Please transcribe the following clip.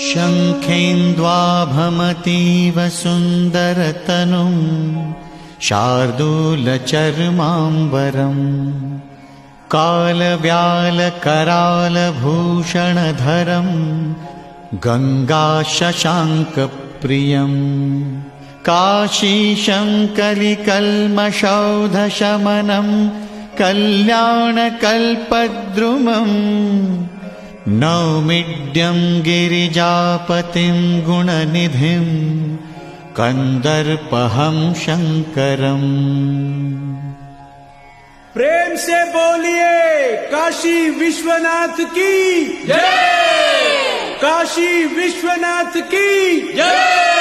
शङ्खेन्द्वाभमतीव सुन्दरतनुं शार्दूलचर्माम्बरम् कालव्यालकरालभूषणधरम् गङ्गाशशाङ्कप्रियम् काशीशं कलिकल्मषौधशमनं कल्याणकल्पद्रुमम् नौमिड्यं गिरिजापतिं गुणनिधिं कंदर्पहं शंकरम्। प्रेम से बोलिए काशी विश्वनाथ की जय, काशी विश्वनाथ की जय।